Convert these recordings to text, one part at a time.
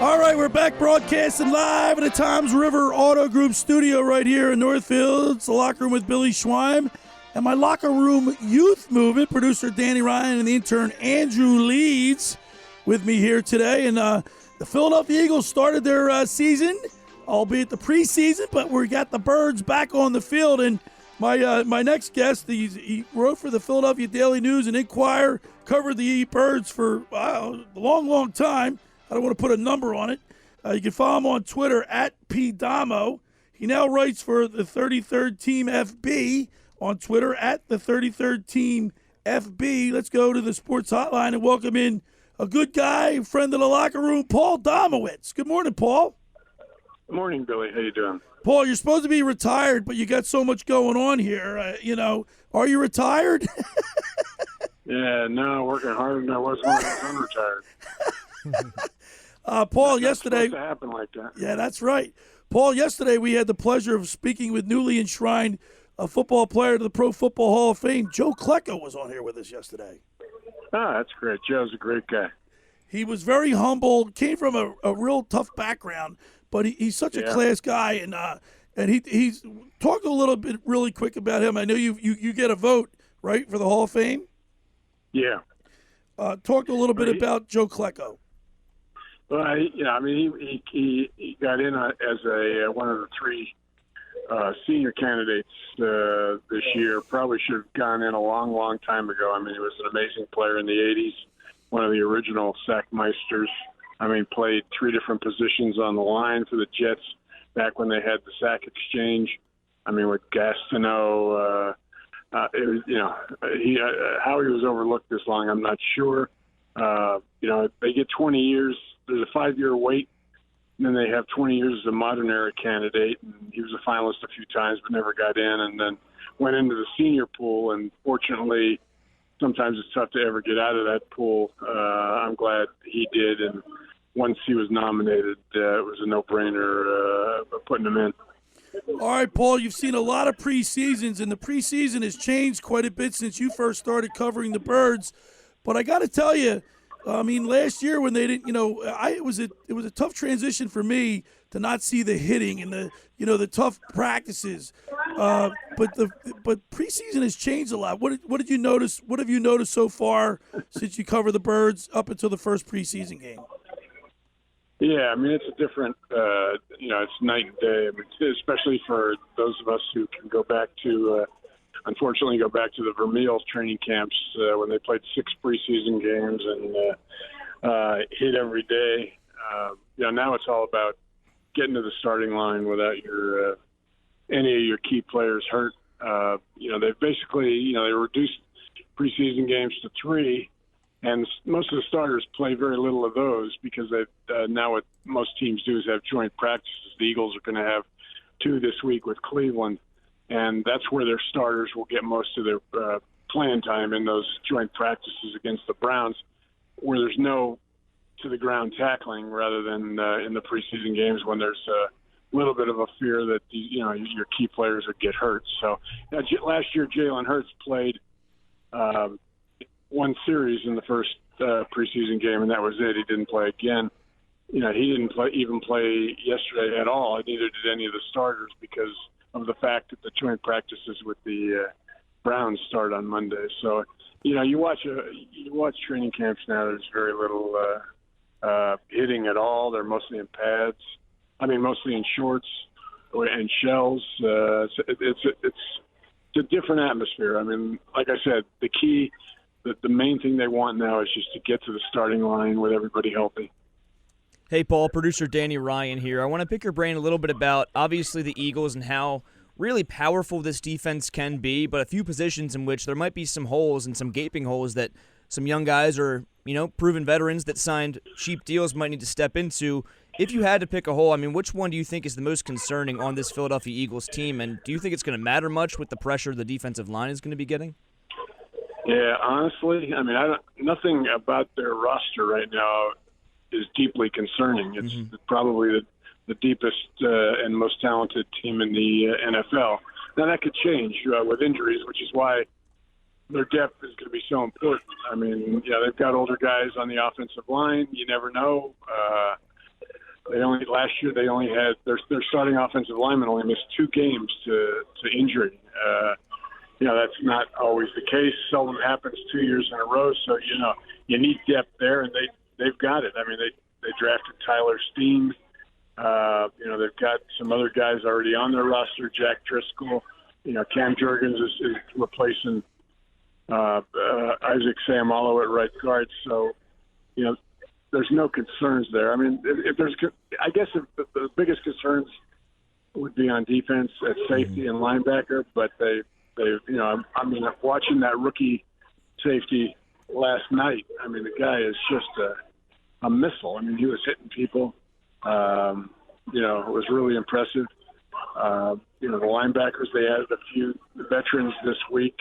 All right, we're back broadcasting live at the Toms River Auto Group studio right here in Northfield. It's the Locker Room with Billy Schweim. And my Locker Room youth movement, producer Danny Ryan and the intern Andrew Leeds with me here today. And the Philadelphia Eagles started their season, albeit the preseason, but we got the Birds back on the field. And my next guest, he wrote for the Philadelphia Daily News and Inquirer, covered the Birds for a long time. I don't want to put a number on it. You can follow him on Twitter at PDamo. He now writes for the 33rd Team FB on Twitter at the 33rd Team FB. Let's go to the sports hotline and welcome in a good guy, friend of the locker room, Paul Domowitch. Good morning, Paul. Good morning, Billy. How you doing? Paul, you're supposed to be retired, but you got so much going on here. Are you retired? Yeah, no, working harder than I was when I was unretired. Paul, That's yesterday. supposed to happen like that. Yeah, that's right. Paul, yesterday we had the pleasure of speaking with newly enshrined football player to the Pro Football Hall of Fame. Joe Klecko was on here with us yesterday. Ah, that's great. Joe's a great guy. He was very humble, came from a real tough background, but he's such a class guy. And he's talked a little bit really quick about him. I know you get a vote, right, for the Hall of Fame? Yeah. Talk a little bit about Joe Klecko. Well, he got in as one of the three senior candidates this year. Probably should have gone in a long time ago. I mean, he was an amazing player in the 80s, one of the original sackmeisters. I mean, played three different positions on the line for the Jets back when they had the sack exchange. I mean, with Gastineau, how he was overlooked this long, I'm not sure. They get 20 years. There's a 5-year wait, and then they have 20 years as a modern era candidate. And he was a finalist a few times, but never got in, and then went into the senior pool. And fortunately, sometimes it's tough to ever get out of that pool. I'm glad he did, and once he was nominated, it was a no-brainer putting him in. All right, Paul, you've seen a lot of preseasons, and the preseason has changed quite a bit since you first started covering the Birds. But I got to tell you, I mean, last year when they didn't, it was a tough transition for me to not see the hitting and the tough practices. But preseason has changed a lot. What did you notice? What have you noticed so far since you cover the Birds up until the first preseason game? Yeah, I mean, it's a different, it's night and day, especially for those of us who can go back to the Vermeil training camps when they played 6 preseason games and hit every day. Now it's all about getting to the starting line without any of your key players hurt. They basically, they reduced preseason games to 3. And most of the starters play very little of those because now what most teams do is have joint practices. The Eagles are going to have 2 this week with Cleveland, and that's where their starters will get most of their playing time in those joint practices against the Browns, where there's no to-the-ground tackling rather than in the preseason games when there's a little bit of a fear that your key players would get hurt. So last year, Jalen Hurts played one series in the first preseason game, and that was it. He didn't play again. He didn't even play yesterday at all. Neither did any of the starters because of the fact that the joint practices with the Browns start on Monday. So, you watch training camps now. There's very little hitting at all. They're mostly in pads. I mean, mostly in shorts and shells. It's a different atmosphere. I mean, like I said, the main thing they want now is just to get to the starting line with everybody healthy. Hey, Paul, producer Danny Ryan here. I want to pick your brain a little bit about, obviously, the Eagles and how really powerful this defense can be, but a few positions in which there might be some holes and some gaping holes that some young guys or, proven veterans that signed cheap deals might need to step into. If you had to pick a hole, I mean, which one do you think is the most concerning on this Philadelphia Eagles team, and do you think it's going to matter much with the pressure the defensive line is going to be getting? Yeah, honestly, I mean, nothing about their roster right now is deeply concerning. It's probably the deepest and most talented team in the NFL. Now, that could change with injuries, which is why their depth is going to be so important. I mean, they've got older guys on the offensive line. You never know. last year they only had their starting offensive lineman only missed 2 games to injury. That's not always the case. Seldom happens 2 years in a row. So you need depth there, and they've got it. I mean, they drafted Tyler Steen. They've got some other guys already on their roster. Jack Driscoll. Cam Jurgens is replacing Isaac Seumalo at right guard. So there's no concerns there. I mean, I guess the biggest concerns would be on defense at safety and linebacker, but watching that rookie safety last night, I mean, the guy is just a missile. I mean, he was hitting people. It was really impressive. The linebackers, they added a few veterans this week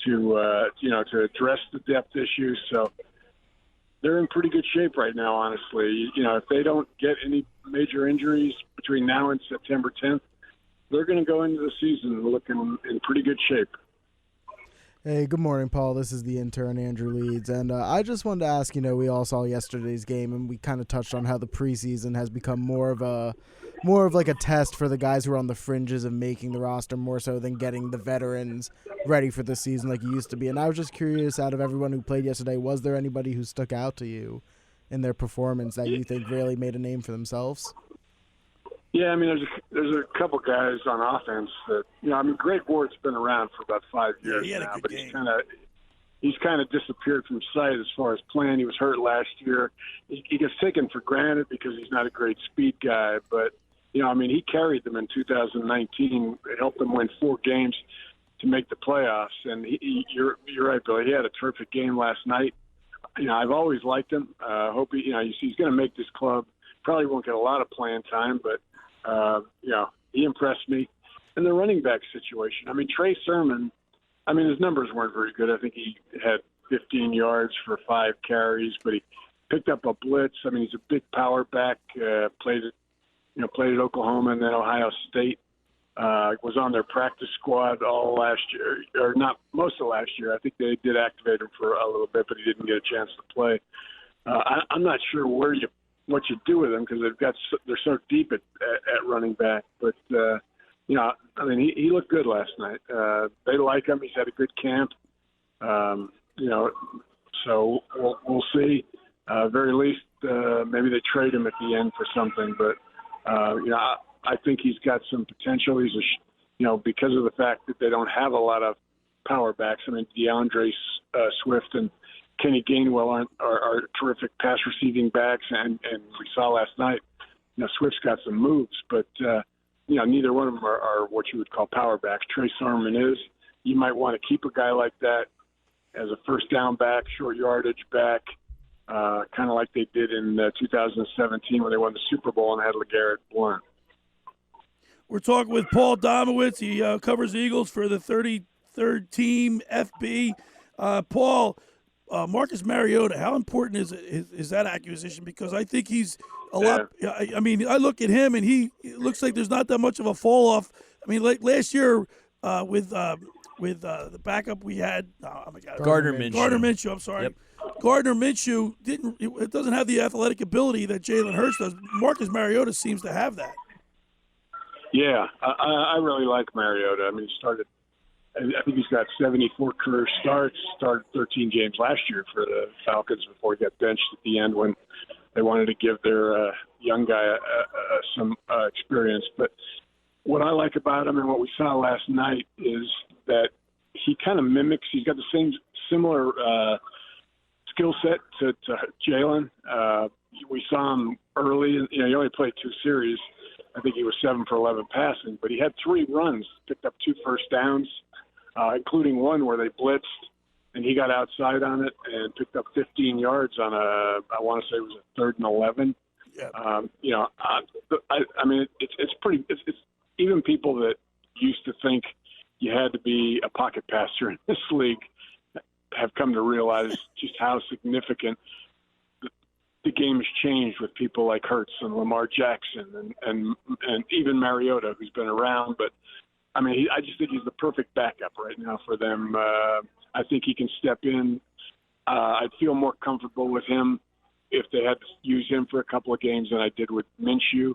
to address the depth issues. So they're in pretty good shape right now, honestly. If they don't get any major injuries between now and September 10th, they're going to go into the season looking in pretty good shape. Hey, good morning, Paul. This is the intern, Andrew Leeds. And I just wanted to ask, we all saw yesterday's game, and we kind of touched on how the preseason has become more of like a test for the guys who are on the fringes of making the roster, more so than getting the veterans ready for the season like it used to be. And I was just curious, out of everyone who played yesterday, was there anybody who stuck out to you in their performance that you think really made a name for themselves? Yeah, I mean, there's a couple guys on offense that Greg Ward's been around for about 5 years now, but he's kind of disappeared from sight as far as playing. He was hurt last year. He gets taken for granted because he's not a great speed guy, but he carried them in 2019. It helped them win 4 games to make the playoffs. And you're right, Billy. He had a terrific game last night. I've always liked him. Hope he's going to make this club. Probably won't get a lot of playing time, but he impressed me. And the running back situation. I mean, Trey Sermon. I mean, his numbers weren't very good. I think he had 15 yards for 5 carries, but he picked up a blitz. I mean, he's a big power back. Played at Oklahoma and then Ohio State. Was on their practice squad all last year, or not most of last year. I think they did activate him for a little bit, but he didn't get a chance to play. I'm not sure what you do with him because they're so deep at running back. But he looked good last night. They like him. He's had a good camp. So we'll see. Very least, maybe they trade him at the end for something. But I think he's got some potential. He's because of the fact that they don't have a lot of power backs. I mean, DeAndre Swift and Kenny Gainwell are terrific pass receiving backs, and we saw last night, Swift's got some moves, but neither one of them are what you would call power backs. Trey Sermon is. You might want to keep a guy like that as a first down back, short yardage back, kind of like they did in 2017 when they won the Super Bowl and had LeGarrette Blount. We're talking with Paul Domowitch. He covers the Eagles for the 33rd team, FB. Paul, Marcus Mariota, how important is that acquisition? Because I think he's a lot. I mean, I look at him and it looks like there's not that much of a fall off. I mean, like last year with the backup we had, oh my God, Gardner Minshew. Gardner Minshew. I'm sorry. Yep. Gardner Minshew it doesn't have the athletic ability that Jalen Hurts does. Marcus Mariota seems to have that. Yeah, I really like Mariota. I mean, I think he's got 74 career starts, started 13 games last year for the Falcons before he got benched at the end when they wanted to give their young guy some experience. But what I like about him and what we saw last night is that he kind of mimics, he's got the similar skill set to Jalen. We saw him early, he only played 2 series. I think he was 7 for 11 passing, but he had 3 runs, picked up 2 first downs, including one where they blitzed, and he got outside on it and picked up 15 yards on I want to say it was a 3rd and 11. Yeah. I mean, it's pretty. It's even people that used to think you had to be a pocket passer in this league have come to realize just how significant the game has changed with people like Hurts and Lamar Jackson and even Mariota, who's been around. But I mean, I just think he's the perfect backup right now for them. I think he can step in. I'd feel more comfortable with him if they had to use him for a couple of games than I did with Minshew.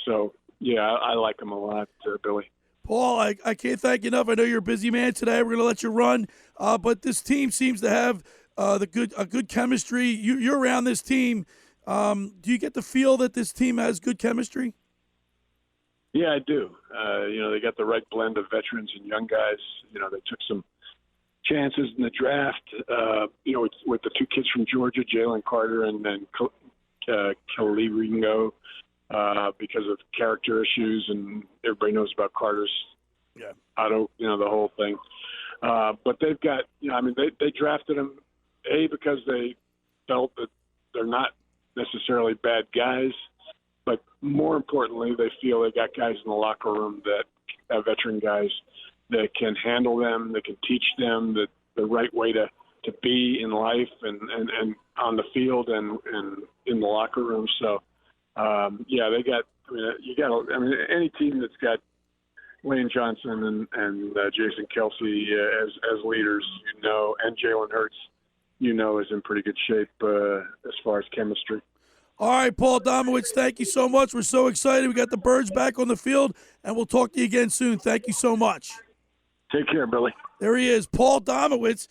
So, yeah, I like him a lot, Billy. Paul, I can't thank you enough. I know you're a busy man today. We're going to let you run, but this team seems to have a good chemistry. You're around this team. Do you get the feel that this team has good chemistry? Yeah, I do. They got the right blend of veterans and young guys. They took some chances in the draft, with the two kids from Georgia, Jalen Carter and then Kelly Ringo, because of character issues, and everybody knows about Carter's auto, the whole thing. But they've got, they drafted him, because they felt that they're not necessarily bad guys, but more importantly, they feel they got guys in the locker room that veteran guys that can handle them, that can teach them the right way to be in life and on the field and in the locker room. So, they got. Any team that's got Lane Johnson and Jason Kelsey as leaders, and Jalen Hurts, is in pretty good shape as far as chemistry. All right, Paul Domowitch, thank you so much. We're so excited. We got the Birds back on the field, and we'll talk to you again soon. Thank you so much. Take care, Billy. There he is, Paul Domowitch.